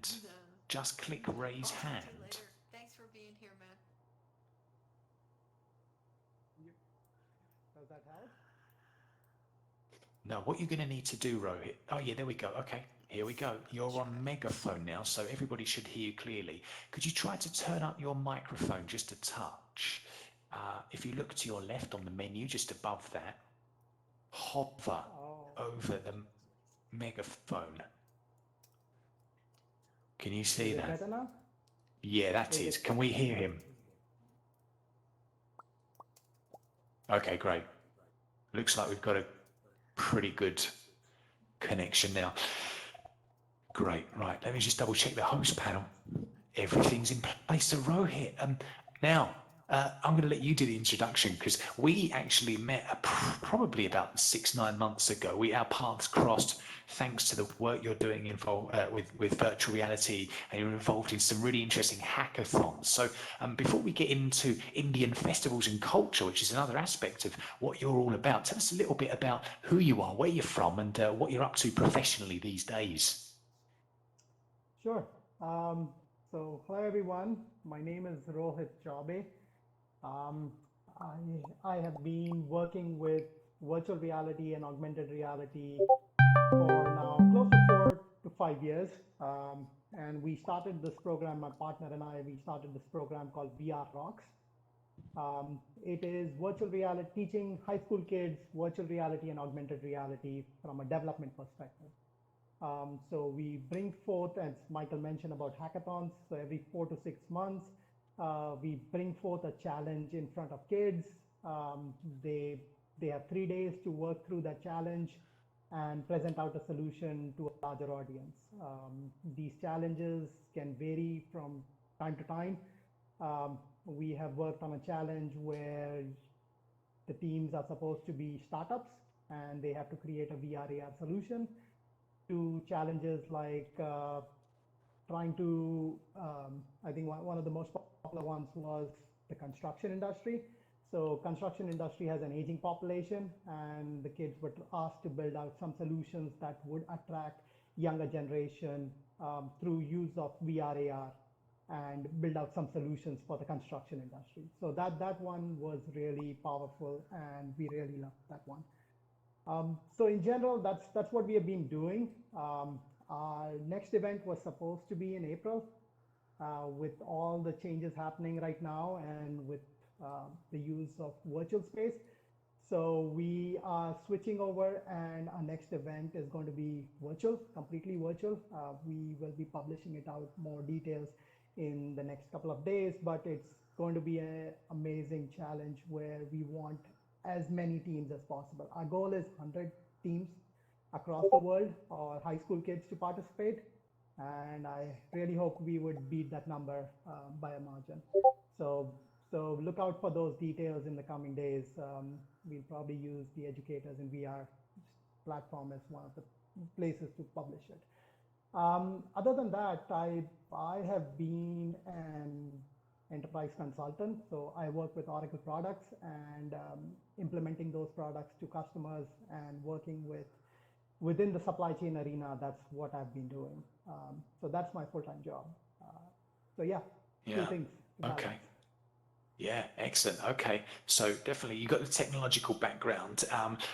and just click raise hand. Thanks for being here, man. Does that help? Now, what you're going to need to do, Rohit, oh yeah, there we go. Okay, here we go. You're on megaphone now, so everybody should hear you clearly. Could you try to turn up your microphone just a touch? If you look to your left on the menu, just above that, hover over the megaphone. Can you see Is it that? better now? Yeah, that is. Can we hear him? Okay, great. Looks like we've got a pretty good connection now. Great, right. Let me just double check the host panel. Everything's in place. So Rohit, now I'm going to let you do the introduction because we actually met probably about 6-9 months ago. Our paths crossed thanks to the work you're doing involved with virtual reality, and you're involved in some really interesting hackathons. So before we get into Indian festivals and culture, which is another aspect of what you're all about, tell us a little bit about who you are, where you're from, and what you're up to professionally these days. Sure. So hello everyone. My name is Rohit Chaube. Um, I have been working with virtual reality and augmented reality for now close to 4 to 5 years. And we started this program, my partner and I, we started this program called VRoCKs. It is virtual reality, teaching high school kids virtual reality and augmented reality from a development perspective. So we bring forth, as Michael mentioned about hackathons, so every 4 to 6 months, we bring forth a challenge in front of kids. They have 3 days to work through that challenge and present out a solution to a larger audience. These challenges can vary from time to time. We have worked on a challenge where the teams are supposed to be startups and they have to create a VR AR solution, to challenges like trying to, I think one of the most popular ones was the construction industry. So construction industry has an aging population, and the kids were asked to build out some solutions that would attract younger generation through use of VR AR and build out some solutions for the construction industry. So that one was really powerful, and we really loved that one. So in general, that's what we have been doing. Our next event was supposed to be in April. With all the changes happening right now and with the use of virtual space. So we are switching over, and our next event is going to be virtual, completely virtual. We will be publishing it out, more details in the next couple of days, but it's going to be an amazing challenge where we want as many teams as possible. Our goal is 100 teams across the world, or high school kids, to participate. And I really hope we would beat that number by a margin. So, so look out for those details in the coming days. We'll probably use the Educators in VR platform as one of the places to publish it. Other than that, I have been an enterprise consultant. So I work with Oracle products and implementing those products to customers and working within the supply chain arena. That's what I've been doing. So that's my full-time job. So yeah, two things to balance. Okay. Yeah, excellent. Okay, so definitely you've got the technological background,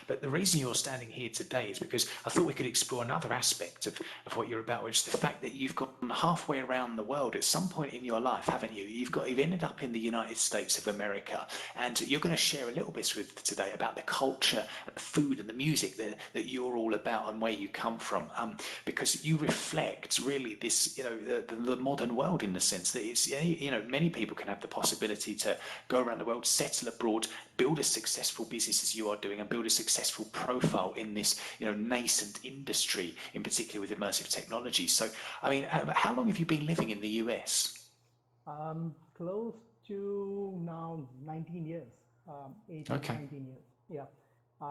but the reason you're standing here today is because I thought we could explore another aspect of what you're about, which is the fact that you've gone halfway around the world at some point in your life, haven't you? You've ended up in the United States of America, and you're going to share a little bit with today about the culture and the food and the music that you're all about and where you come from, because you reflect really this, the modern world, in the sense that it's, many people can have the possibility to go around the world, settle abroad, build a successful business as you are doing, and build a successful profile in this, nascent industry, in particular with immersive technology. So, I mean, how long have you been living in the US? Close to now 19 years, 18, Okay. 19 years. Yeah.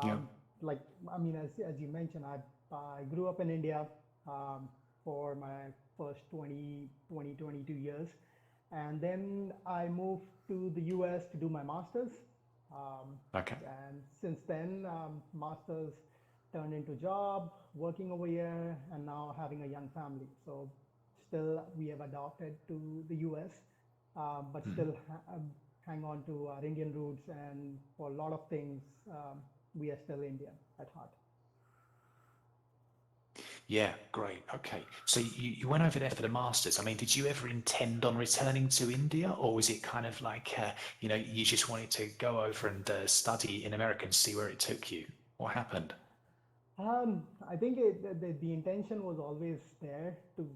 Yeah. Like, I mean, as you mentioned, I grew up in India for my first 22 years. And then I moved to the US to do my master's. Okay. And since then, master's turned into job, working over here, and now having a young family. So still we have adopted to the US, but Mhm. still hang on to our Indian roots. And for a lot of things, we are still Indian at heart. Yeah, great. Okay. So you went over there for the masters. I mean, did you ever intend on returning to India, or was it kind of like, you just wanted to go over and study in America and see where it took you? What happened? I think the intention was always there to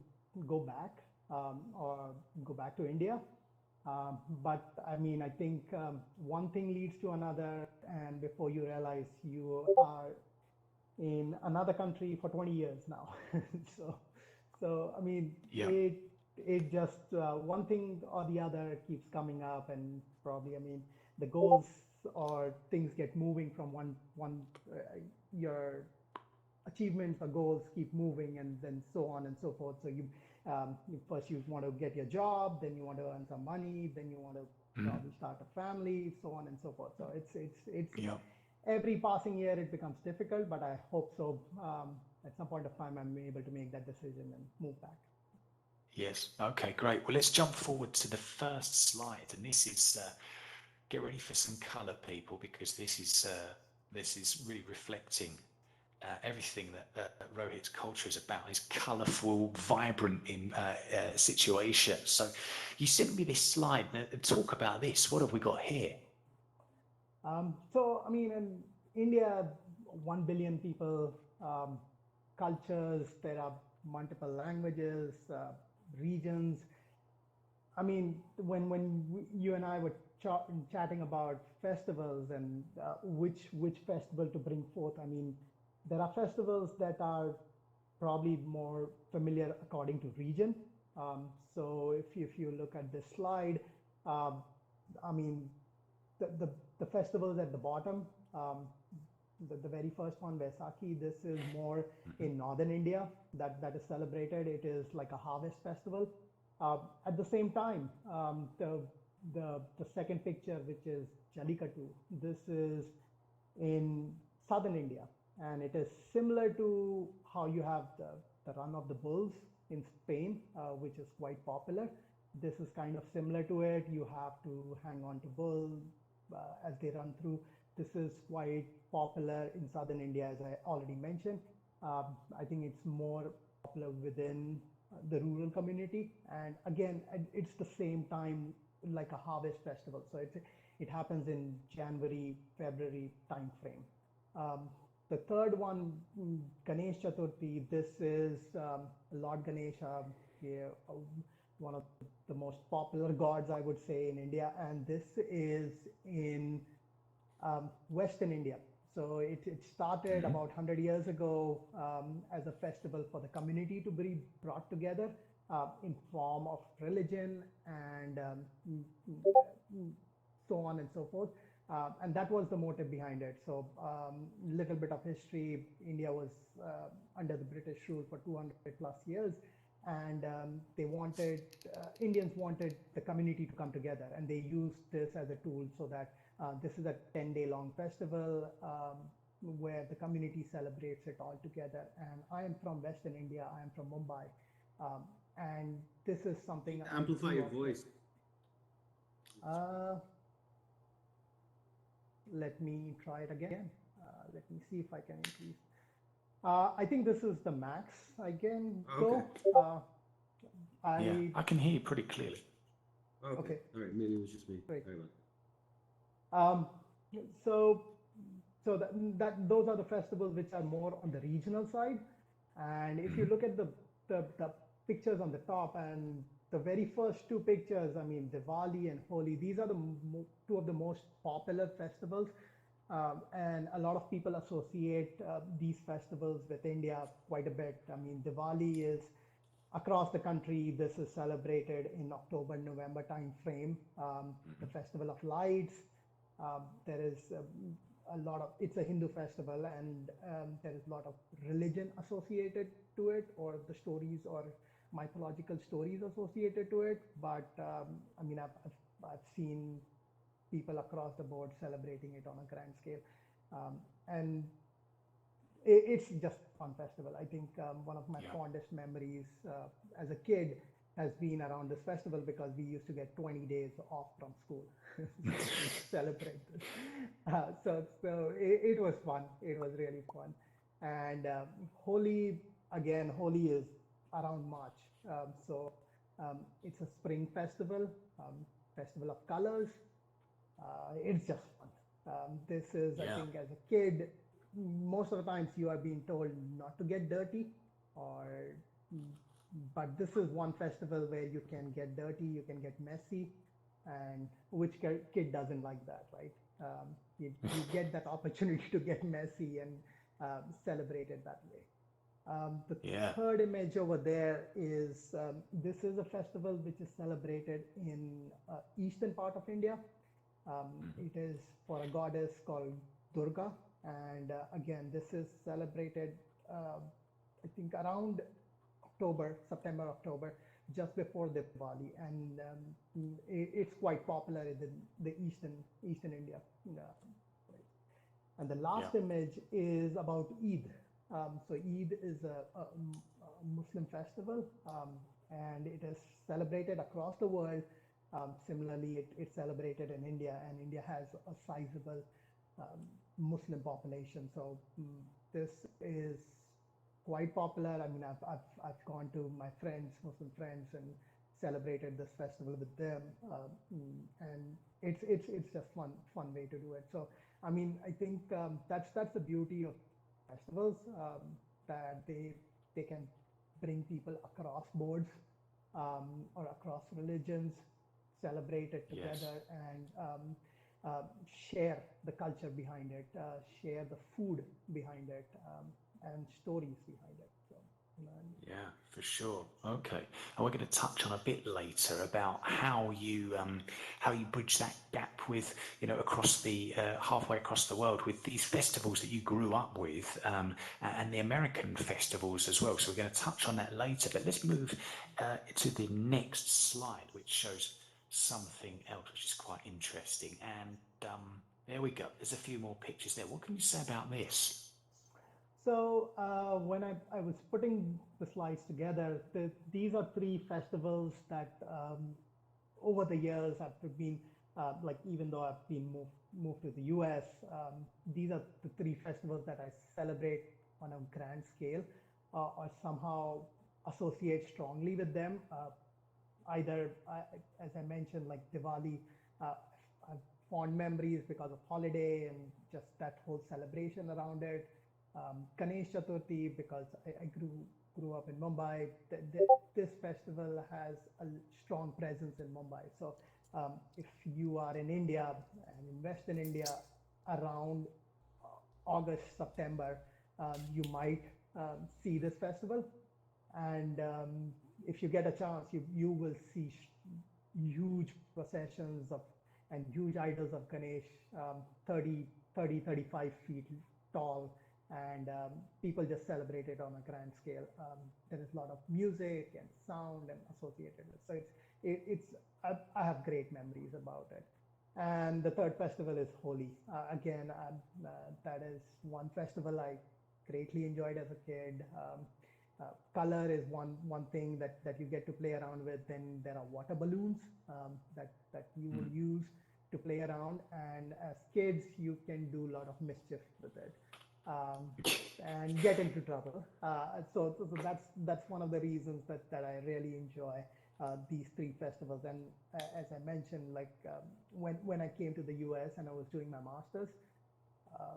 go back, or go back to India. But I mean, I think one thing leads to another, and before you realize you are in another country for 20 years now. So, I mean, Yeah. it just one thing or the other keeps coming up, and probably, I mean, the goals or things get moving from one your achievements or goals keep moving, and then so on and so forth. So first you want to get your job, then you want to earn some money, then you want to Mhm. probably start a family, so on and so forth. So it's Yeah. every passing year it becomes difficult, but I hope so. At some point of time, I'm able to make that decision and move back. Yes. Okay, great. Well, let's jump forward to the first slide, and this is get ready for some colour, people, because this is really reflecting everything that Rohit's culture is about. Is colourful, vibrant in situation. So, you sent me this slide. Now, talk about this. What have we got here? So, I mean, in India, 1 billion people, cultures, there are multiple languages, regions. I mean, when you and I were chatting about festivals and which festival to bring forth, I mean, there are festivals that are probably more familiar according to region. So if you look at this slide, um, I mean, the, the, the festivals at the bottom, um, the very first one, Vaisakhi, this is more in northern India that is celebrated. It is like a harvest festival. At the same time, the second picture, which is Jallikattu, this is in southern India, and it is similar to how you have the run of the bulls in Spain, which is quite popular. This is kind of similar to it. You have to hang on to bulls as they run through. This is quite popular in southern India, as I already mentioned. I think it's more popular within the rural community, and again, it's the same time like a harvest festival. So it happens in January, February time frame. Um, the third one, Ganesh Chaturthi, this is Lord Ganesha, yeah, one of the most popular gods, I would say, in India. And this is in Western India. So it started Mhm. about 100 years ago as a festival for the community to be brought together in form of religion and so on and so forth. And that was the motive behind it. So, little bit of history. India was under the British rule for 200 plus years, and Indians wanted the community to come together, and they used this as a tool so that this is a 10-day long festival where the community celebrates it all together. And I am from Western India. I am from Mumbai, um, and this is something I Amplify grew your up with. voice. Uh, Let me try it again. Let me see if I can increase. I think this is the max I can Okay. go. Yeah, I I can hear you pretty clearly. Okay. Okay, All right. Maybe it was just me. great. Sorry about Um, so that those are the festivals which are more on the regional side. And if you Mhm. look at the pictures on the top, and the very first two pictures, I mean, Diwali and Holi, these are the two of the most popular festivals. And a lot of people associate these festivals with India quite a bit. I mean, Diwali is across the country. This is celebrated in October, November time frame. The Festival of Lights. There is a lot of, it's a Hindu festival, and there is a lot of religion associated to it, or the stories or mythological stories associated to it. But I mean, I've seen people across the board celebrating it on a grand scale. And it's just a fun festival. I think one of my Yeah. fondest memories as a kid has been around this festival because we used to get 20 days off from school to celebrate this. So it was fun. It was really fun. And Holi, again, Holi is around March. It's a spring festival, festival of colors. It's just fun. This is, I Yeah. think, as a kid, most of the times you are being told not to get dirty, or but this is one festival where you can get dirty, you can get messy, and which kid doesn't like that, right? You get that opportunity to get messy and celebrate it that way. The Yeah. third image over there is this is a festival which is celebrated in eastern part of India. It is for a goddess called Durga, and again, this is celebrated, I think, around October, September, October, just before Diwali, and it's quite popular in the Eastern India. And the Yeah. last image is about Eid. So Eid is a Muslim festival, and it is celebrated across the world. Similarly, it's celebrated in India, and India has a sizable um, Muslim population. So this is quite popular. I mean, I've gone to my friends, Muslim friends, and celebrated this festival with them, and it's just fun way to do it. So I mean, I think that's the beauty of festivals, that they can bring people across boards, or across religions, celebrate it Yes. together, and share the culture behind it, share the food behind it, and stories behind it. So, you know, Yeah, for sure. Okay, and we're going to touch on a bit later about how you bridge that gap with across the halfway across the world with these festivals that you grew up with, and the American festivals as well. So we're going to touch on that later. But let's move to the next slide, which shows something else, which is quite interesting. And there we go. There's a few more pictures there. What can you say about this? So when I was putting the slides together, these are three festivals that over the years I've been, like, even though I've been moved to the US, these are the three festivals that I celebrate on a grand scale, or somehow associate strongly with them. Either, as I mentioned, like Diwali, uh, I've fond memories because of holiday and just that whole celebration around it. Ganesh Chaturthi, because I grew up in Mumbai. This festival has a strong presence in Mumbai. So if you are in India and in Western India around August, September, you might see this festival. And if you get a chance, you will see huge processions of and huge idols of Ganesh, 30, 35 feet tall, and people just celebrate it on a grand scale. There is a lot of music and sound and associated with. So it's I have great memories about it. And the third festival is Holi. Again, that is one festival I greatly enjoyed as a kid. Color is one thing that you get to play around with. Then there are water balloons, that you would use to play around, and as kids you can do a lot of mischief with it, um, and get into trouble. So that's one of the reasons that I really enjoy these three festivals. And as I mentioned, like, when I came to the US and I was doing my masters, uh,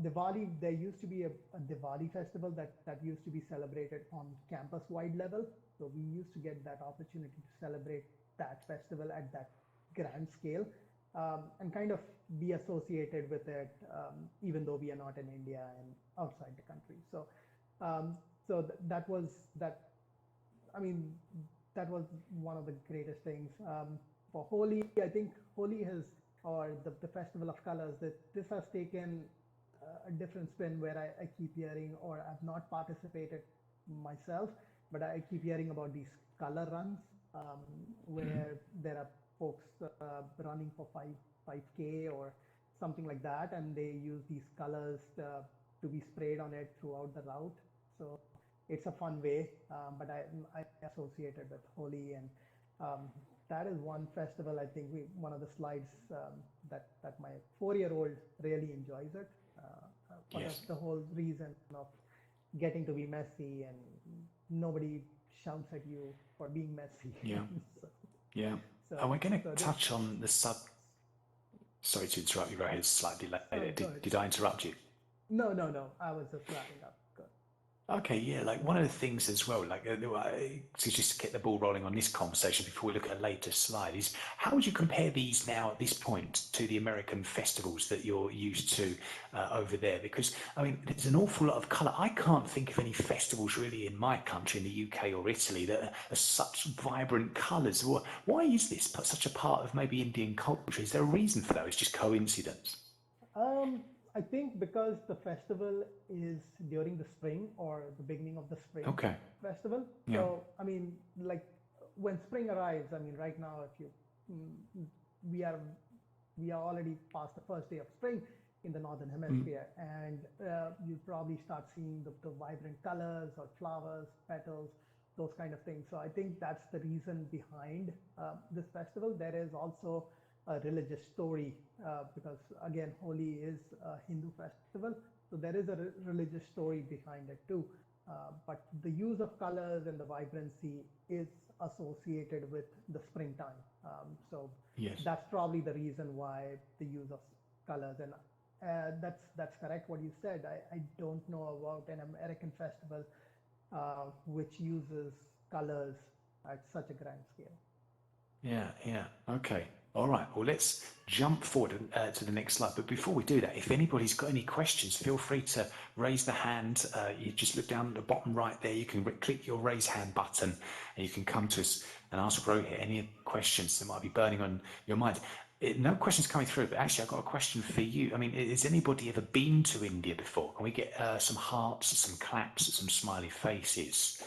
Diwali, there used to be a Diwali festival that used to be celebrated on campus-wide level. So we used to get that opportunity to celebrate that festival at that grand scale, and kind of be associated with it, even though we are not in India and outside the country. Um, that was that. I mean, that was one of the greatest things. For Holi, I think Holi has, or the Festival of Colors, that this has taken a different spin where I keep hearing, or I've not participated myself, but I keep hearing about these color runs, where there are folks running for 5K or something like that, and they use these colors. to be sprayed on it throughout the route. So it's a fun way, but I associate it with Holi, and um, that is one festival. I think one of the slides that my 4-year-old really enjoys it for Yes. the whole reason of getting to be messy, and nobody shouts at you for being messy. Yeah. so, Yeah. so, And we're going to so this, touch on the sub. Sorry to interrupt you, Rohit. It's slightly delayed there. go ahead. Did I interrupt you? No, no, no. I was just wrapping up. Good. Okay, yeah, like one of the things as well, like to just get the ball rolling on this conversation before we look at a later slide, is how would you compare these now at this point to the American festivals that you're used to over there? Because, I mean, there's an awful lot of colour. I can't think of any festivals really in my country, in the UK or Italy, that are such vibrant colours. Why is this such a part of maybe Indian culture? Is there a reason for that? It's just coincidence. Um, I think because the festival is during the spring or the beginning of the spring Okay, festival. yeah, So, I mean, like when spring arrives, I mean, right now, if you, mm, we are we are already past the first day of spring in the northern mm, hemisphere, and you probably start seeing the vibrant colors or flowers, petals, those kind of things. So I think that's the reason behind this festival. There is also a religious story because again, Holi is a Hindu festival, so there is a religious story behind it too. But the use of colors and the vibrancy is associated with the springtime. So yes. that's probably the reason why the use of colors. And that's correct what you said. I don't know about an American festival which uses colors at such a grand scale. Yeah, yeah. Okay. All right. Well, let's jump forward to the next slide. But before we do that, if anybody's got any questions, feel free to raise the hand. You just look down at the bottom right there. You can click your raise hand button and you can come to us and ask Rohit any questions that might be burning on your mind. No questions coming through, but actually, I've got a question for you. I mean, has anybody ever been to India before? Can we get some hearts, some claps, some smiley faces?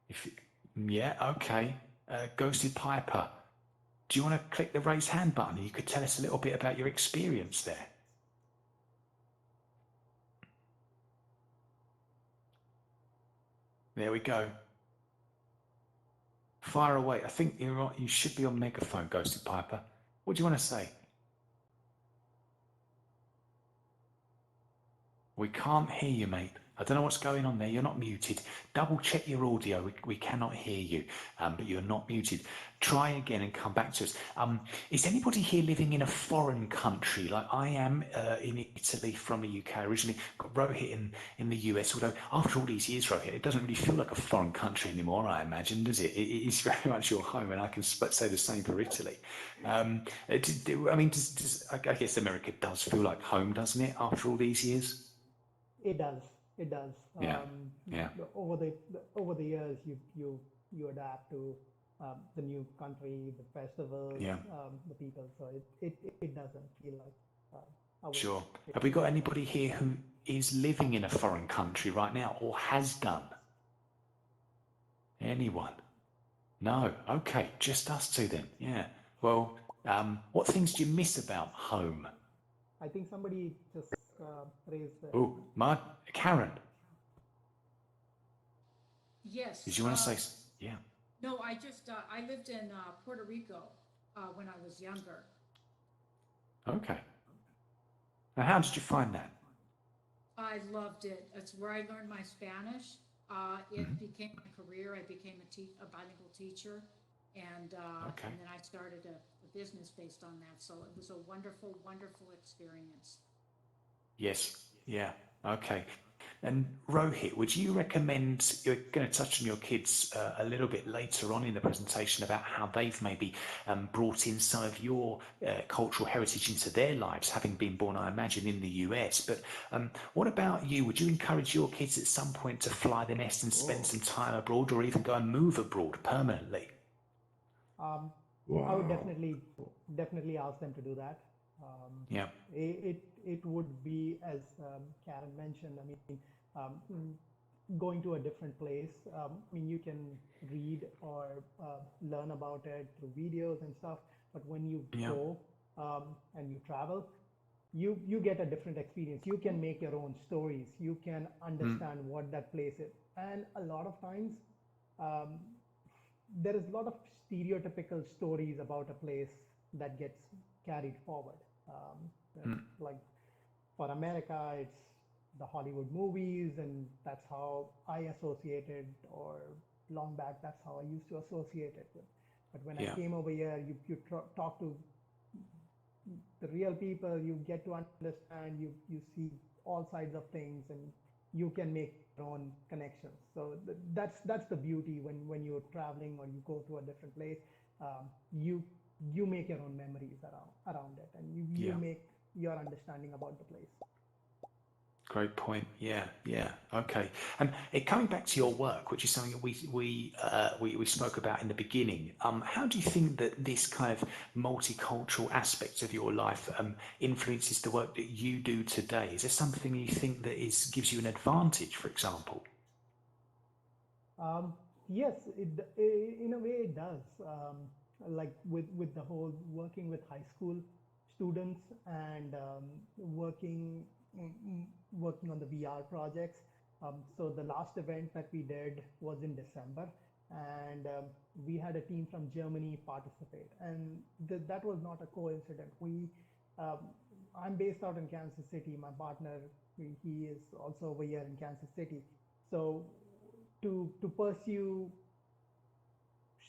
If yeah, okay. Ghosted Piper, do you want to click the raise hand button? You could tell us a little bit about your experience there. There we go. Fire away. I think you should be on megaphone, Ghosted Piper. What do you want to say? We can't hear you, mate. I don't know what's going on there. You're not muted. Double check your audio. We cannot hear you, but you're not muted. Try again and come back to us. Is anybody here living in a foreign country? Like I am in Italy from the UK originally. Got Rohit in the US. Although after all these years, Rohit, it doesn't really feel like a foreign country anymore, I imagine, does it? It is very much your home, and I can say the same for Italy. I mean, I guess America does feel like home, doesn't it, after all these years? It does. It does. Yeah, yeah, Over the years, you adapt to the new country, the festivals, yeah, the people. So it doesn't feel like our sure. Have we it got used to. anybody here who is living in a foreign country right now or has done? Anyone? No. Okay, just us two then. Yeah. Well, what things do you miss about home? I think somebody just raised their Oh, Karen, Yes. did you want to say? Yeah. No, I lived in Puerto Rico when I was younger. Okay. And how did you find that? I loved it. It's where I learned my Spanish. It Mhm. became my career. I became a bilingual teacher, Okay. and then I started a business based on that. So it was a wonderful, wonderful experience. Yes. Yeah. Okay. And Rohit, would you recommend, you're going to touch on your kids a little bit later on in the presentation about how they've maybe brought in some of your cultural heritage into their lives, having been born, I imagine, in the US. But what about you? Would you encourage your kids at some point to fly the nest and spend some time abroad or even go and move abroad permanently? Um, I would Wow. definitely ask them to do that. Yeah. It would be, as Karen mentioned, I mean, going to a different place. I mean, you can read or learn about it through videos and stuff, but when you Yeah. go and you travel, you get a different experience. You can make your own stories. You can understand what that place is. And a lot of times, um, there is a lot of stereotypical stories about a place that gets carried forward. Like for America, it's the Hollywood movies, and that's how I associated, or long back, that's how I used to associate it with. But when I Yeah. came over here, you talk to the real people, you get to understand, you see all sides of things, and you can make your own connections. So that's the beauty when you're traveling or you go to a different place. You make your own memories around it, and you Yeah. make your understanding about the place. Great point. Yeah, yeah. Okay. And coming back to your work, which is something that we spoke about in the beginning, how do you think that this kind of multicultural aspect of your life influences the work that you do today? Is there something you think that gives you an advantage, for example? Um, yes, in a way it does. Like with the whole working with high school students, and mm, mm, working on the VR projects. So the last event that we did was in December, and we had a team from Germany participate, and that was not a coincidence. Um, I'm based out in Kansas City. My partner, he is also over here in Kansas City. So to pursue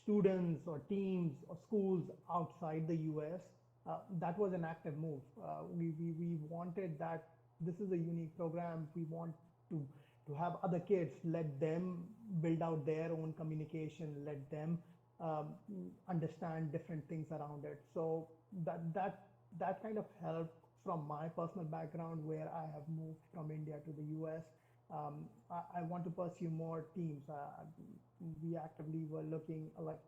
students or teams or schools outside the US, that was an active move. We wanted that. This is a unique program. We want to to have other kids, let them build out their own communication, let them um, understand different things around it. So that kind of helped from my personal background, where I have moved from India to the US. I want to pursue more teams. We actively were looking, like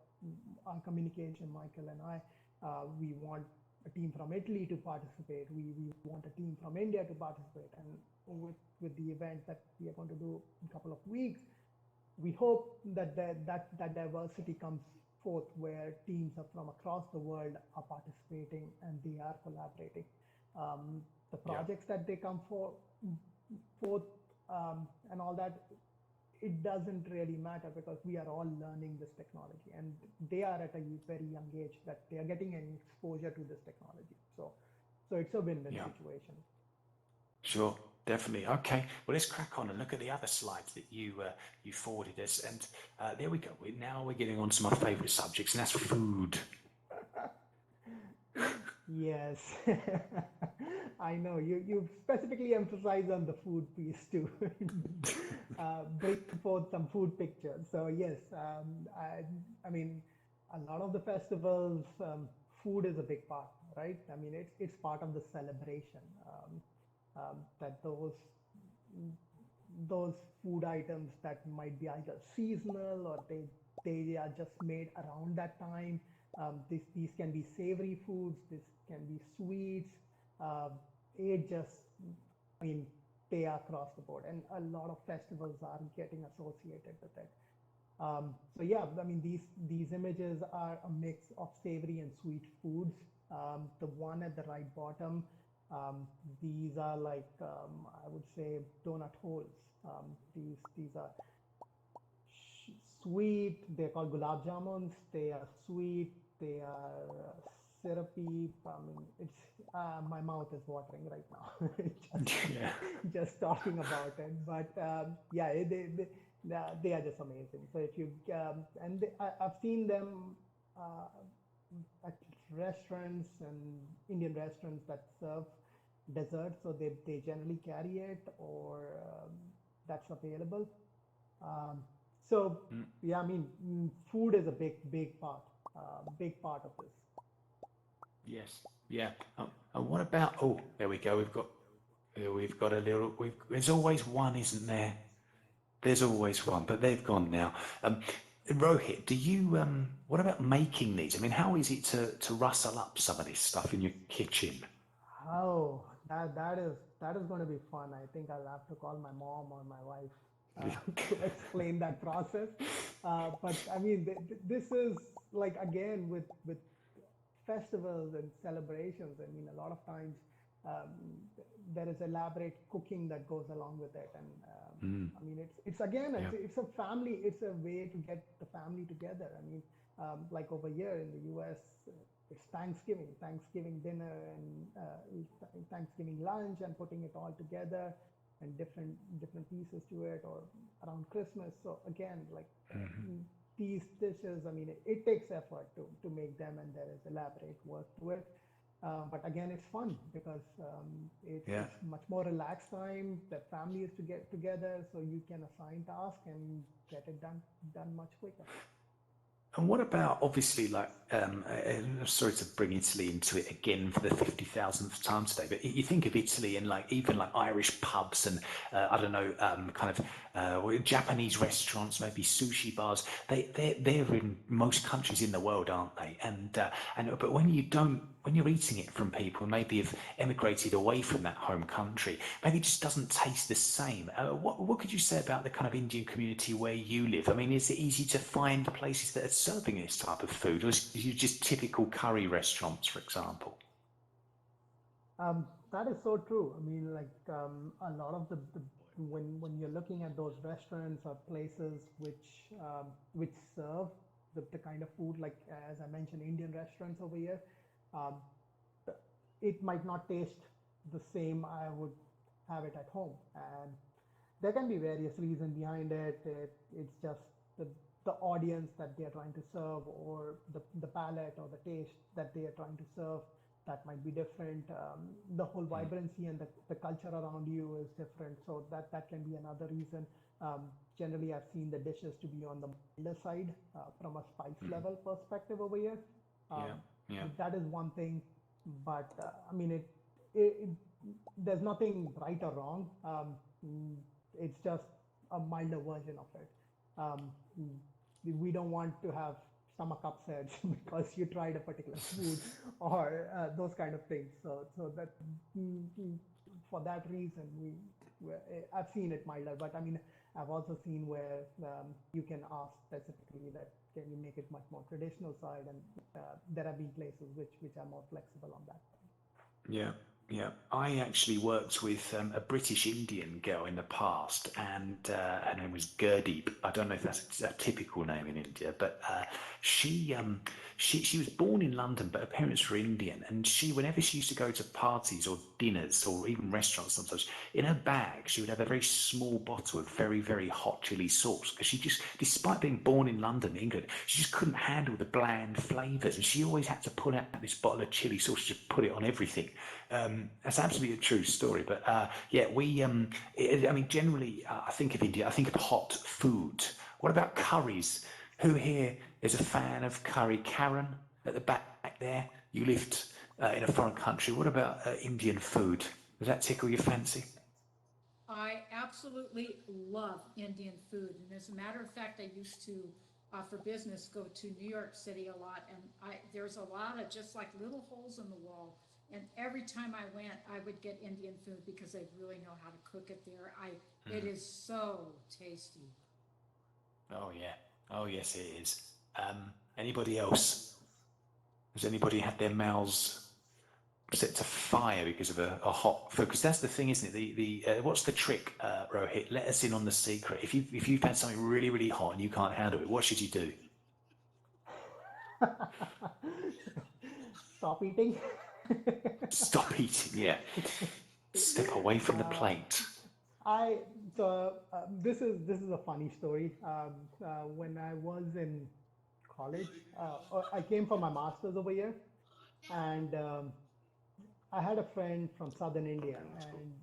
our communication, Michael and I, we want a team from Italy to participate. We want a team from India to participate. And with the event that we are going to do in a couple of weeks, we hope that that diversity comes forth, where teams are from across the world are participating and they are collaborating. Um, the Yeah. projects that they come forth, and all that, it doesn't really matter, because we are all learning this technology, and they are at a very young age that they are getting an exposure to this technology. So it's a win-win Yeah. situation. Sure, definitely. Okay, well, let's crack on and look at the other slides that you forwarded us. And there we go. Now we're getting on to my favorite subjects, and that's food. Yes, I know you specifically emphasize on the food piece too. Bring forth some food pictures. So yes, I mean, a lot of the festivals, food is a big part, right? I mean, it's part of the celebration. That those food items that might be either seasonal, or they are just made around that time. These can be savory foods. This can be sweets. Uh, it just, I mean, they are across the board, and a lot of festivals are getting associated with it. So yeah, I mean, these images are a mix of savory and sweet foods. The one at the right bottom, these are like, I would say, donut holes. These are sweet. They're called gulab jamuns. They are sweet. They are syrupy. I mean, it's my mouth is watering right now, Yeah. just talking about it. But yeah, they are just amazing. So if you and I've seen them uh, at restaurants and Indian restaurants that serve dessert. So they generally carry it, or that's available. Um, so Mm, yeah, I mean, food is a big part of this. yes. Yeah. And what about? Oh, there we go. We've got a little. There's always one, isn't there? There's always one, but they've gone now. Um, Rohit, what about making these? I mean, how is it to rustle up some of this stuff in your kitchen? Oh, that is going to be fun. I think I'll have to call my mom or my wife to explain that process. But I mean, this is like, again, with festivals and celebrations. I mean, a lot of times, um, there is elaborate cooking that goes along with it, and I mean, it's again, Yeah. it's a family, it's a way to get the family together. I mean, like over here in the U.S., it's Thanksgiving dinner, and Thanksgiving lunch, and putting it all together, and different pieces to it, or around Christmas. So again, like these dishes, I mean, it takes effort to make them, and there is elaborate work to it. But again, it's fun because Yeah. it's much more relaxed time. The family is to get together, so you can assign tasks and get it done much quicker. And what about, obviously, like, sorry to bring Italy into it again for the 50,000th time today, but you think of Italy and like even like Irish pubs and I don't know, kind of Japanese restaurants, maybe sushi bars. They're in most countries in the world, aren't they? And but when you're eating it from people maybe have emigrated away from that home country, maybe it just doesn't taste the same. What could you say about the kind of Indian community where you live? I mean, is it easy to find places that are serving this type of food, or is it just typical curry restaurants, for example? That is so true. I mean, like a lot of the when you're looking at those restaurants or places which serve the kind of food, like as I mentioned, Indian restaurants over here, um, it might not taste the same I would have it at home. And there can be various reasons behind it. It's just the the audience that they are trying to serve, or the palate or the taste that they are trying to serve, that might be different. The whole vibrancy and the culture around you is different, so that can be another reason. Generally, I've seen the dishes to be on the milder side from a spice level perspective over here. Yeah, Um, yeah. that is one thing, but I mean, it there's nothing right or wrong. Mm, it's just a milder version of it. Mm, we don't want to have stomach upsets because you tried a particular food, or those kind of things. So that mm, mm, for that reason, I've seen it milder, but I mean, I've also seen where you can ask specifically that can you make it much more traditional side, and there have been places which are more flexible on that. Yeah, yeah. I actually worked with a British Indian girl in the past, and her name was Gurdeep. I don't know if that's a typical name in India, but she she was born in London, but her parents were Indian, and whenever she used to go to parties or dinners or even restaurants sometimes, in her bag she would have a very small bottle of very hot chili sauce because she just, despite being born in London, England, she just couldn't handle the bland flavours, and she always had to pull out this bottle of chili sauce to put it on everything. That's absolutely a true story. But yeah, I mean, generally, I think of India, I think of hot food. What about curries? Who here is a fan of curry? Karen at the back there. You lived in a foreign country. What about Indian food? Does that tickle your fancy? I absolutely love Indian food. And as a matter of fact, I used to, for business, go to New York City a lot. And there's a lot of just like little holes in the wall. And every time I went, I would get Indian food because they really know how to cook it there. It is so tasty. Oh yeah. Oh yes, it is. Anybody else? Has anybody had their mouths set to fire because of a hot food? Because that's the thing, isn't it? The what's the trick, Rohit? Let us in on the secret. If you've had something really hot and you can't handle it, what should you do? Stop eating. Stop eating. Yeah, step away from the Uh, plate. I so this is a funny story. When I was in college, I came for my master's over here, and I had a friend from southern India, and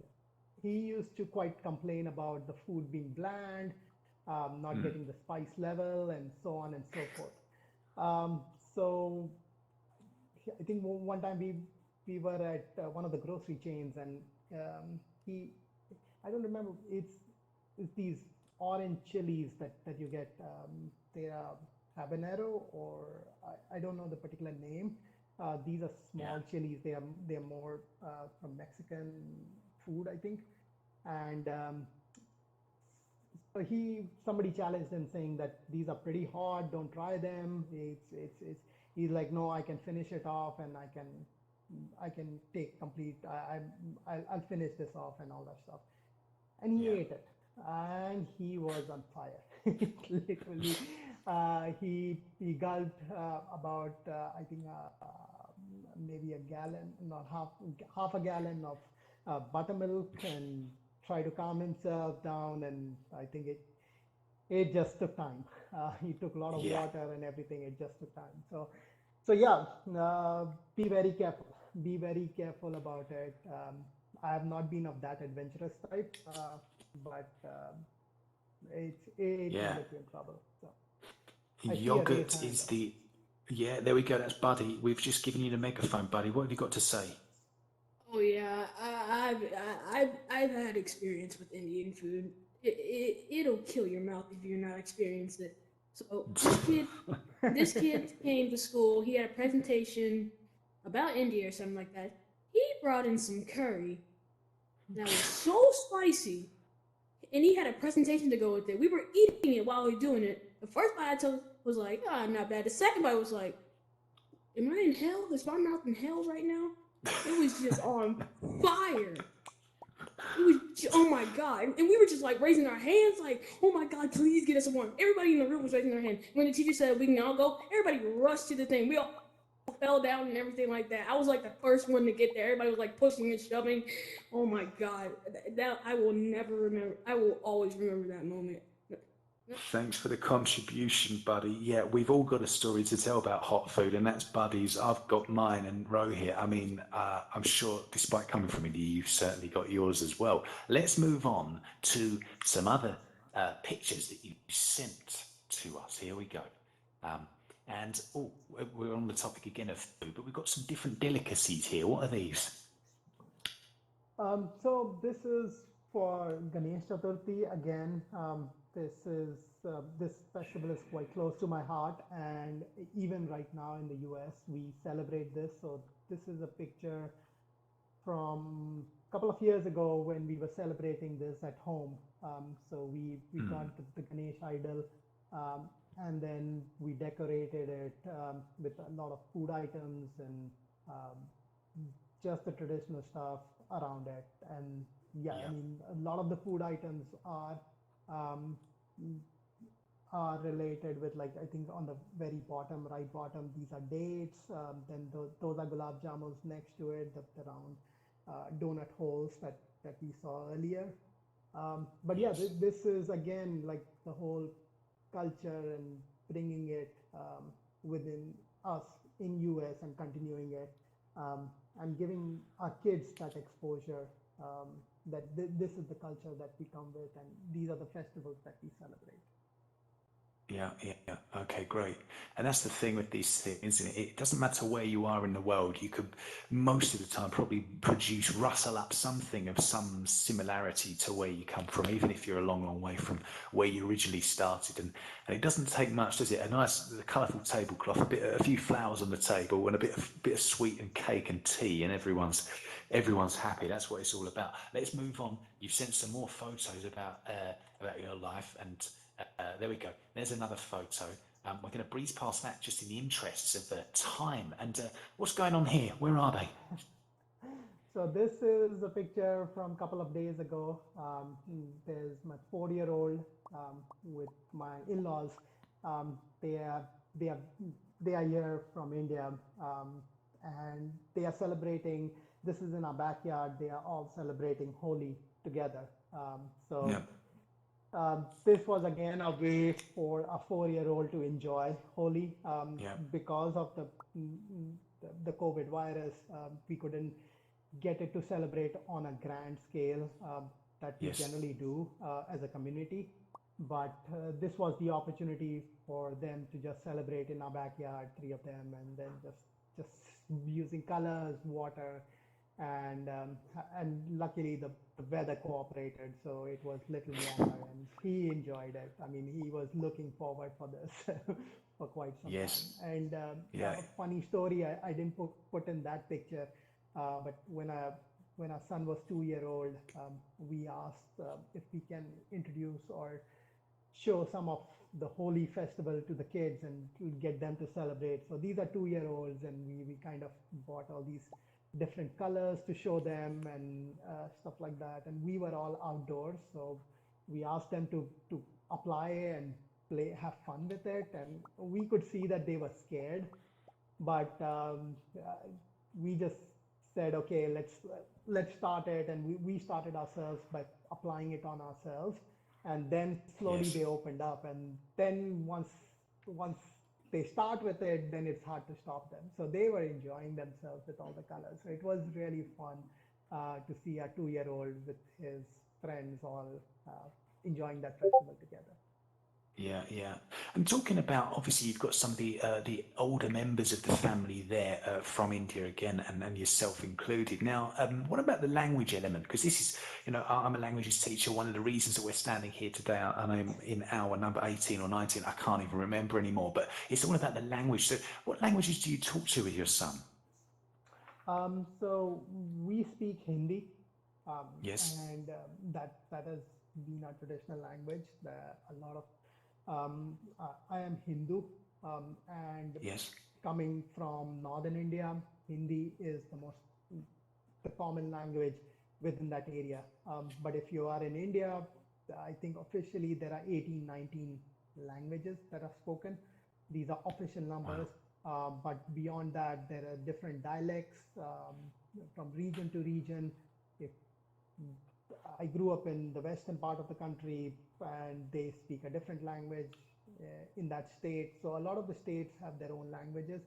he used to quite complain about the food being bland, not getting the spice level, and so on and so forth. Um, so I think one time we were at one of the grocery chains, and he I don't remember. It's these orange chilies that you get. They are habanero, or I don't know the particular name. These are Yeah. small chilies. They are more from Mexican food, I think. And so somebody challenged him saying that these are pretty hot. Don't try them. He's like, no, I can finish it off, and I can I can take complete, I'll finish this off and all that stuff. And he Yeah. ate it, and he was on fire. Literally, he gulped about I think maybe a gallon, not half a gallon of buttermilk, and try to calm himself down. And I think it just took time. He took a lot of Yeah. water and everything. It just took time. So yeah, be very careful. Be very careful about it. I have not been of that adventurous type, but it can Yeah. get you in trouble. So I see a raise Yogurt hand. is the. Yeah, there we go. That's Buddy. We've just given you the megaphone, Buddy. What have you got to say? Oh yeah, I've had experience with Indian food. It'll kill your mouth if you're not experienced it. So this kid came to school. He had a presentation about India or something like that. He brought in some curry that was so spicy, and he had a presentation to go with it. We were eating it while we were doing it. The first bite I took was like, ah, not bad. The second bite was like, am I in hell? Is my mouth in hell right now? It was just on fire. It was, oh my god. And we were just like raising our hands, like, oh my god, please get us some more. Everybody in the room was raising their hand. When the teacher said we can all go, everybody rushed to the thing. We all fell down and everything like that. I was like the first one to get there. Everybody was like pushing and shoving. Oh my god. That I will never remember. I will always remember that moment. Thanks for the contribution, Buddy. Yeah, we've all got a story to tell about hot food, and that's Buddy's. I've got mine, and Rohit. I mean, I'm sure, despite coming from India, you've certainly got yours as well. Let's move on to some other pictures that you sent to us. Here we go. Um, and oh, we're on the topic again of food, but we've got some different delicacies here. What are these? So this is for Ganesh Chaturthi again. This festival is quite close to my heart, and even right now in the US, we celebrate this. So this is a picture from a couple of years ago when we were celebrating this at home. So we got the Ganesh idol, um, and then we decorated it with a lot of food items and um, just the traditional stuff around it. And yeah, I Yeah. mean, a lot of the food items um, are related with, like, I think on the very bottom, right bottom, these are dates. Then those are gulab jamuns next to it, the round donut holes that we saw earlier. But yeah, Yes. this is again like the whole culture and bringing it within us in US and continuing it, um, and giving our kids that exposure, that this is the culture that we come with, and these are the festivals that we celebrate. Yeah, yeah. Okay, great. And that's the thing with these things, isn't it? It doesn't matter where you are in the world. You could, most of the time, probably rustle up something of some similarity to where you come from, even if you're a long, long way from where you originally started. And it doesn't take much, does it? A nice, colourful tablecloth, a few flowers on the table, and a bit of sweet and cake and tea, and everyone's happy. That's what it's all about. Let's move on. You've sent some more photos about your life, and there we go. There's another photo. We're going to breeze past that just in the interests of time. And what's going on here? Where are they? So this is a picture from a couple of days ago. There's my 4-year-old with my in-laws. Um, they are they are they are here from India, and they are celebrating. This is in our backyard. They are all celebrating Holi together. Um, so Yeah. this was again a way for a 4-year-old to enjoy Holi, Yeah. because of the COVID virus. We couldn't get it to celebrate on a grand scale that we Yes. generally do as a community. But this was the opportunity for them to just celebrate in our backyard, three of them, and then just using colors, water, and luckily the weather cooperated, so it was little warmer, and he enjoyed it. I mean, he was looking forward for this for quite some time. Yes. And Yeah. a funny story, I didn't put in that picture, but when our son was 2 year old, we asked if we can introduce or show some of the holy festival to the kids and to get them to celebrate. So these are 2 year olds, and we kind of bought all these different colors to show them and stuff like that. And we were all outdoors, so we asked them to apply and play, have fun with it. And we could see that they were scared, but we just said, okay, let's start it, and we started ourselves by applying it on ourselves, and then slowly Yes. they opened up, and then once they start with it, then it's hard to stop them. So they were enjoying themselves with all the colors. So it was really fun to see a 2-year-old with his friends all enjoying that festival together. Yeah, yeah. And talking about, obviously, you've got some of the older members of the family there from India again, and yourself included. Now, what about the language element? Because this is, I'm a languages teacher. One of the reasons that we're standing here today, and I'm in hour number 18 or 19, I can't even remember anymore. But it's all about the language. So, what languages do you talk to with your son? So we speak Hindi, um, Yes, and that has been our traditional language. A lot of I am Hindu, and yes, coming from northern India, Hindi is the common language within that area. But if you are in India, I think officially there are 18, 19 languages that are spoken. These are official wow, numbers. But beyond that, there are different dialects from region to region. If I grew up in the western part of the country, and they speak a different language in that state. So a lot of the states have their own languages.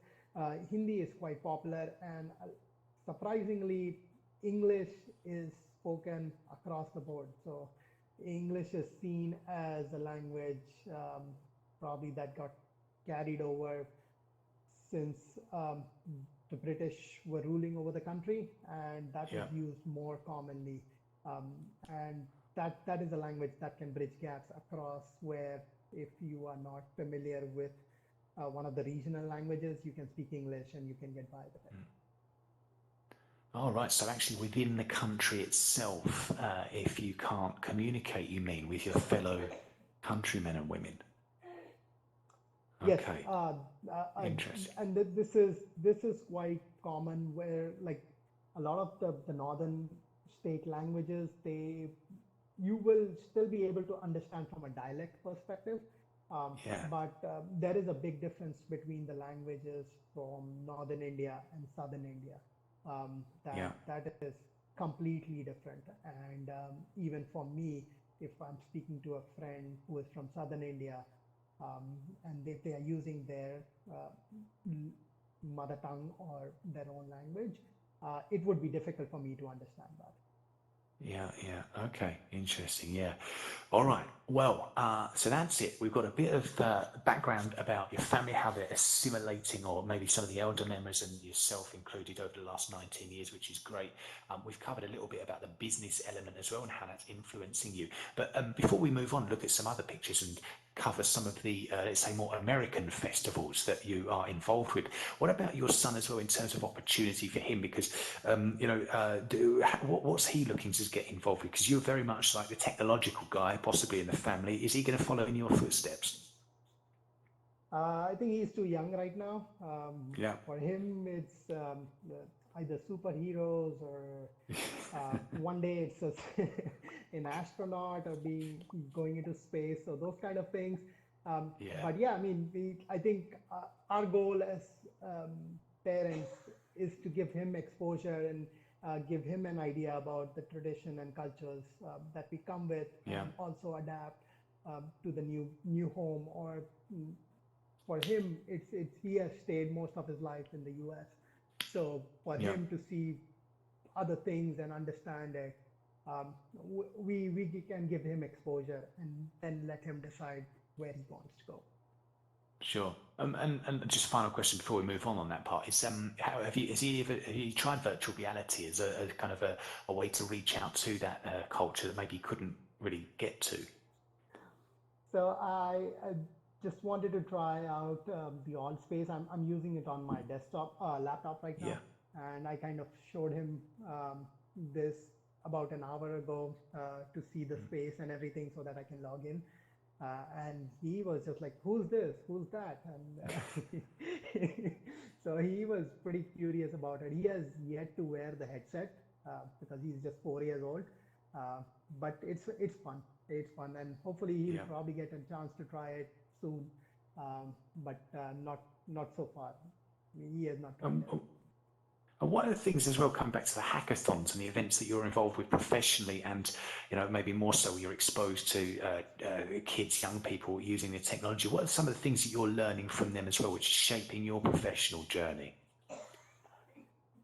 Hindi is quite popular, and surprisingly, English is spoken across the board. So English is seen as a language probably that got carried over since the British were ruling over the country, and that was yeah. used more commonly. Um, and that is a language that can bridge gaps across, where if you are not familiar with one of the regional languages, you can speak English and you can get by with it. All right. So actually, within the country itself, if you can't communicate, you mean, with your fellow countrymen and women? Yes, Okay, interesting. and this is quite common, where like a lot of the northern state languages, you will still be able to understand from a dialect perspective, Yeah, but there is a big difference between the languages from northern India and southern India. yeah, That is completely different, and even for me, if I'm speaking to a friend who is from southern India, um, and if they are using their uh, mother tongue or their own language, it would be difficult for me to understand that. yeah, yeah. Okay, interesting. Yeah. All right. Well, so that's it. We've got a bit of background about your family, how they're assimilating, or maybe some of the elder members and yourself included over the last 19 years, which is great. We've covered a little bit about the business element as well and how that's influencing you. But before we move on, look at some other pictures and cover some of the, let's say, more American festivals that you are involved with. What about your son as well in terms of opportunity for him? Because, what's he looking to get involved with? Because you're very much like the technological guy, possibly in the family. Is he going to follow in your footsteps? I think he's too young right now. Yeah. For him, it's either superheroes or one day it's an astronaut or going into space. So those kind of things. Yeah. But yeah, I mean, I think our goal as um, parents is to give him exposure and give him an idea about the tradition and cultures that we come with, Yeah. and also adapt to the new home. Or mm, for him, it's he has stayed most of his life in the U.S. So for Yeah. him to see other things and understand it, we can give him exposure and then let him decide where he wants to go. Sure. And just final question before we move on that part is how have you tried virtual reality as a kind of a way to reach out to that culture that maybe you couldn't really get to? So I just wanted to try out the All Space. I'm using it on my desktop laptop right Yeah. now, and I kind of showed him this about an hour ago to see the space and everything so that I can log in. And he was just like, "Who's this? Who's that?" And So he was pretty curious about it. He has yet to wear the headset because he's just 4 years old. Uh, but it's fun. It's fun, and hopefully he'll Yeah. probably get a chance to try it soon. But not so far. He has not tried Um, it. And one of the things as well, come back to the hackathons and the events that you're involved with professionally, and maybe more so you're exposed to kids, young people using the technology. What are some of the things that you're learning from them as well, which is shaping your professional journey?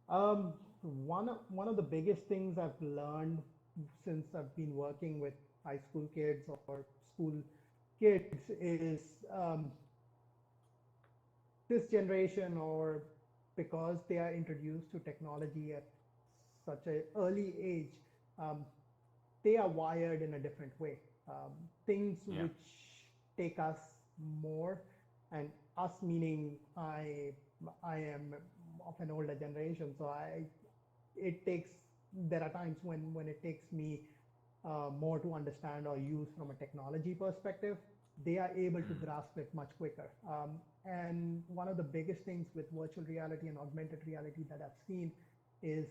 One of the biggest things I've learned since I've been working with high school kids or school kids is this generation, or because they are introduced to technology at such an early age, um, they are wired in a different way. Things Yeah. which take us more, and us meaning I am of an older generation, so it takes there are times when it takes me more to understand or use from a technology perspective. They are able to grasp it much quicker. And one of the biggest things with virtual reality and augmented reality that I've seen is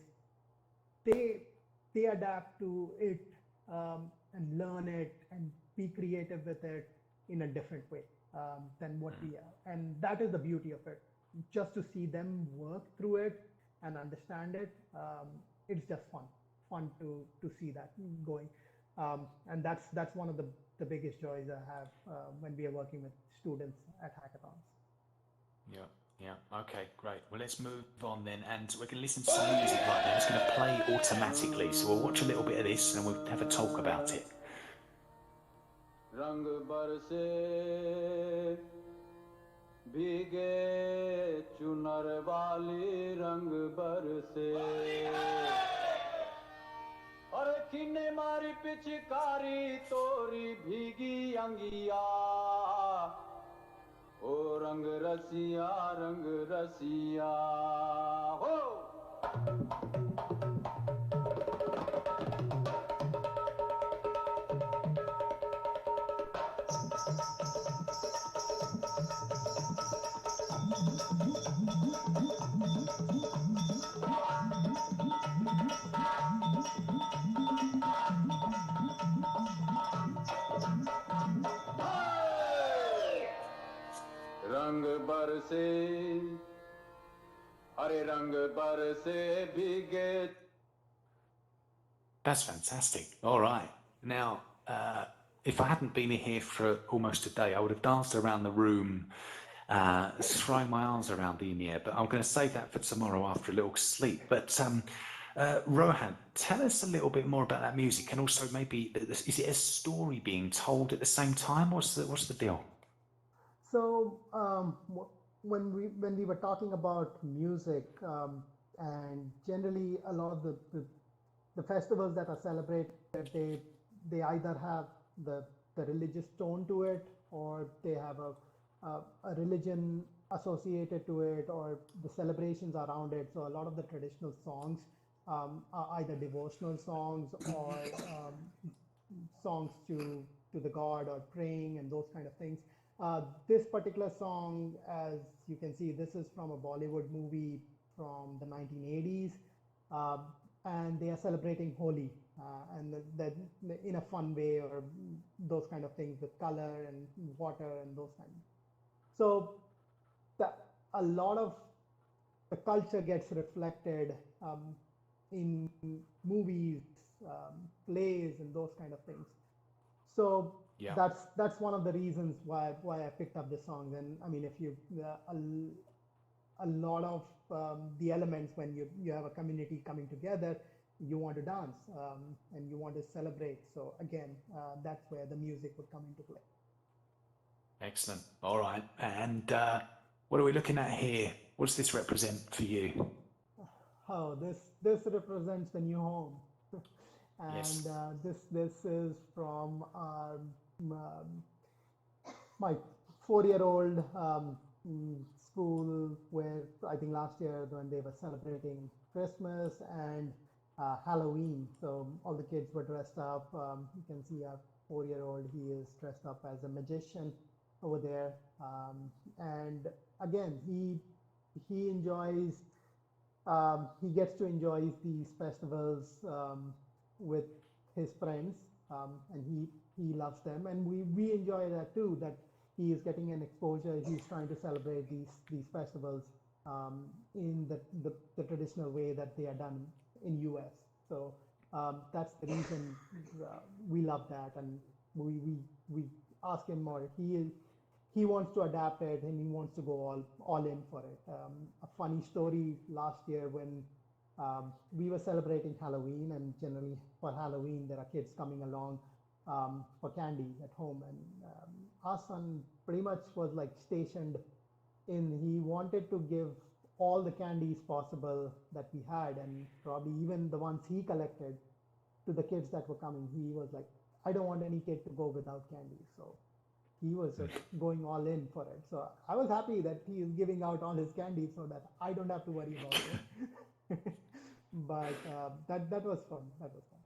they they adapt to it, and learn it and be creative with it in a different way than what we are. And that is the beauty of it. Just to see them work through it and understand it, it's just fun to see that going. And that's one of the biggest joys I have when we are working with students at hackathons. Yeah, yeah. Okay, great. Well, let's move on then, and we're going to listen to some music right now. It's going to play automatically, so we'll watch a little bit of this and we'll have a talk about it. रंग बरसे भीगे चुनर वाली रंग बरसे और किन्ने मारी पिचकारी तोरी भीगी अंगिया ओ रंग रसिया हो रंग बरसे अरे रंग बरसे भीगे That's fantastic. All right. Now, if I hadn't been here for almost a day, I would have danced around the room, throwing my arms around in the air. But I'm going to save that for tomorrow after a little sleep. But Rohan, tell us a little bit more about that music, and also maybe is it a story being told at the same time? What's the deal? So when we were talking about music, and generally a lot of the festivals that are celebrated, they either have the religious tone to it, or they have a religion associated to it, or the celebrations around it. So a lot of the traditional songs are either devotional songs or songs to the god, or praying and those kind of things. This particular song, as you can see, this is from a Bollywood movie from the 1980s, uh, and they are celebrating Holi, and that in a fun way, or those kind of things with color and water and those kind. So the, a lot of the culture gets reflected in movies, plays, and those kind of things. So Yeah. that's one of the reasons why I picked up the songs. And I mean, if you a lot of the elements, when you have a community coming together, you want to dance, and you want to celebrate. So again, that's where the music would come into play. Excellent. All right. And what are we looking at here? What does this represent for you? Oh, this represents the new home. Yes. And this is from my 4-year-old school, where I think last year when they were celebrating Christmas and Halloween. So all the kids were dressed up. You can see our 4-year-old, he is dressed up as a magician over there. And again, he enjoys, he gets to enjoy these festivals with his friends, and he loves them, and we enjoy that too. That he is getting an exposure. He's trying to celebrate these festivals in the traditional way that they are done in US. So that's the reason we love that, and we ask him more. He wants to adapt it, and he wants to go all in for it. A funny story last year when we were celebrating Halloween, and generally for Halloween there are kids coming along for candy at home, and our son pretty much was like stationed in. He wanted to give all the candies possible that we had, and probably even the ones he collected to the kids that were coming. He was like, I don't want any kid to go without candy. So he was just going all in for it. So I was happy that he is giving out all his candy so that I don't have to worry about it. But that was fun. That was fun.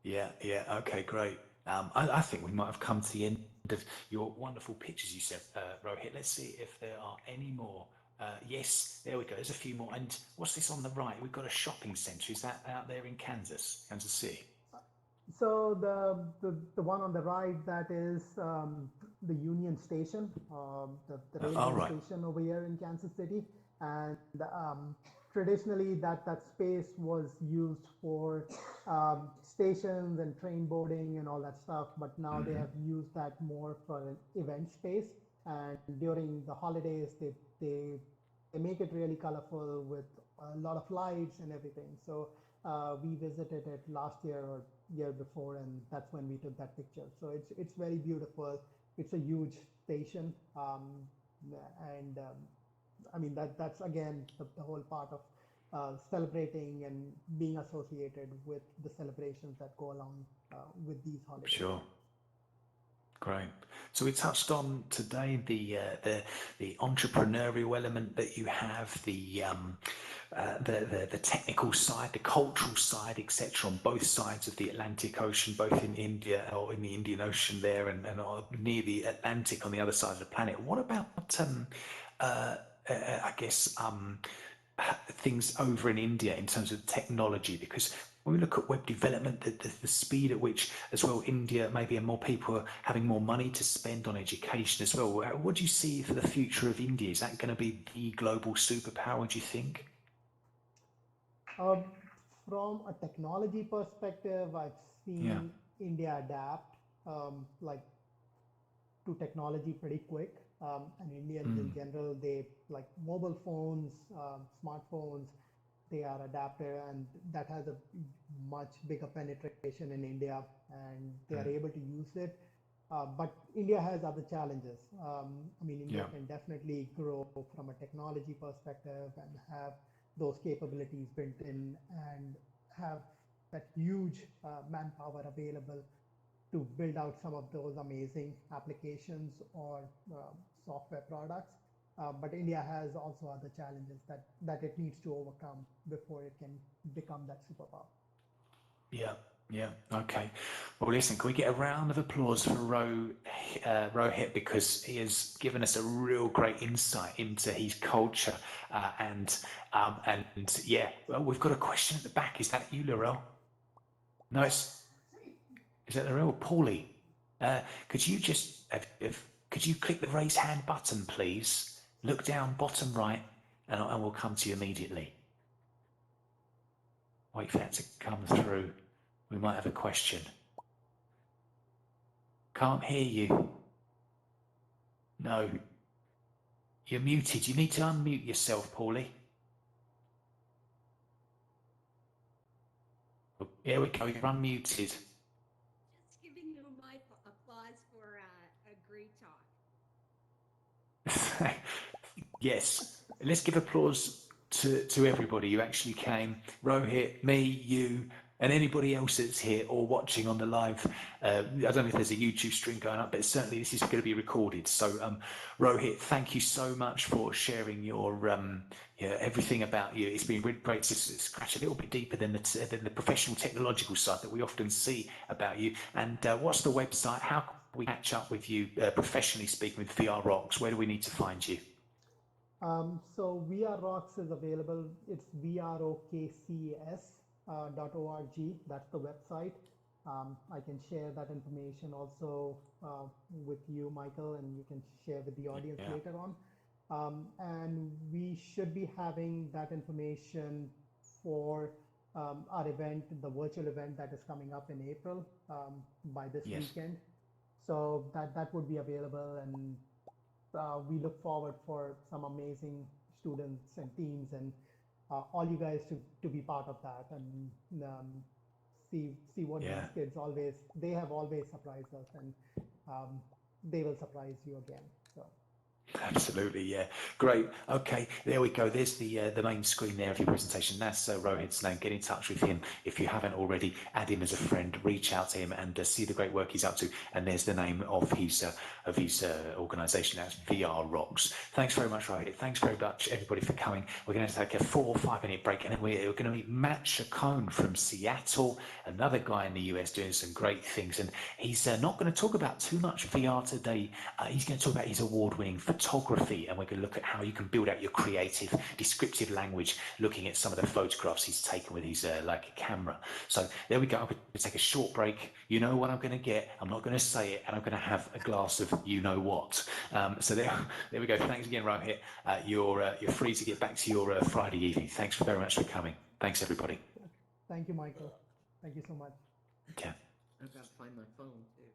Yeah, yeah, okay, great. I think we might have come to the end of your wonderful pictures you said, Rohit. Let's see if there are any more. Yes, there we go. There's a few more. And what's this on the right? We've got a shopping centre. Is that out there in Kansas City? So the one on the right, that is the Union Station, the All railway right. station over here in Kansas City, and traditionally that space was used for stations and train boarding and all that stuff. But now they have used that more for an event space. And during the holidays, they make it really colorful with a lot of lights and everything. So we visited it last year or year before, and that's when we took that picture. So it's very beautiful. It's a huge station, and I mean that's again the whole part of celebrating and being associated with the celebrations that go along with these holidays. Sure. Great. So we touched on today the entrepreneurial element that you have, the technical side, the cultural side, etc., on both sides of the Atlantic Ocean, both in India or in the Indian Ocean there, and near the Atlantic on the other side of the planet. What about I guess things over in India in terms of technology? Because when we look at web development, the speed at which, as well, India, maybe, and more people are having more money to spend on education as well. What do you see for the future of India? Is that going to be the global superpower, do you think? From a technology perspective, I've seen India adapt like to technology pretty quick. And Indians in general, they like mobile phones, smartphones, they are adapted, and that has a much bigger penetration in India, and they are able to use it. But India has other challenges. I mean, India can definitely grow from a technology perspective and have those capabilities built in, and have that huge manpower available to build out some of those amazing applications or software products. But India has also other challenges that it needs to overcome before it can become that superpower. Yeah, yeah, okay. Well, listen, can we get a round of applause for Rohit, because he has given us a real great insight into his culture, and yeah. Well, we've got a question at the back. Is that you, Laurel? No, is that Laurel? Paulie, could you just could you click the raise hand button, please? Look down bottom right, and we'll come to you immediately. Wait for that to come through. We might have a question. Can't hear you. No. You're muted. You need to unmute yourself, Paulie. Oh, here we go. You're unmuted. Just giving you my applause for a great talk. Yes. Let's give applause to everybody who actually came. Rohit, me, you, and anybody else that's here or watching on the live. I don't know if there's a YouTube stream going up, but certainly this is going to be recorded. So Rohit, thank you so much for sharing your everything about you. It's been really great to scratch a little bit deeper than the professional technological side that we often see about you. And what's the website? How can we catch up with you professionally speaking with VRoCKs? Where do we need to find you? So VRoCKs is available. It's VRoKCS.org. That's the website. I can share that information also with you, Michael, and you can share with the audience Yeah. later on. And we should be having that information for our event, the virtual event that is coming up in April by this Yes. weekend. So that would be available, and we look forward for some amazing students and teams and all you guys to be part of that and see what Yeah. these kids always they have always surprised us, and they will surprise you again. So Absolutely, yeah. Great. Okay, there we go. There's the main screen there of your presentation. That's Rohit's name. Get in touch with him if you haven't already. Add him as a friend. Reach out to him and see the great work he's up to. And there's the name of his organisation. That's VRoCKs. Thanks very much, Rohit. Thanks very much, everybody, for coming. We're going to take a 4 or 5 minute break, and then we're going to meet Matt Chacon from Seattle, another guy in the US doing some great things. And he's not going to talk about too much VR today. He's going to talk about his award-winning photography, and we're going to look at how you can build out your creative, descriptive language, looking at some of the photographs he's taken with his like camera. So there we go. I'm going to take a short break. You know what I'm going to get. I'm not going to say it, and I'm going to have a glass of you know what. So there we go. Thanks again, Rohit. You're free to get back to your Friday evening. Thanks very much for coming. Thanks, everybody. thank you, Michael. Thank you so much. Okay. I've got to find my phone too.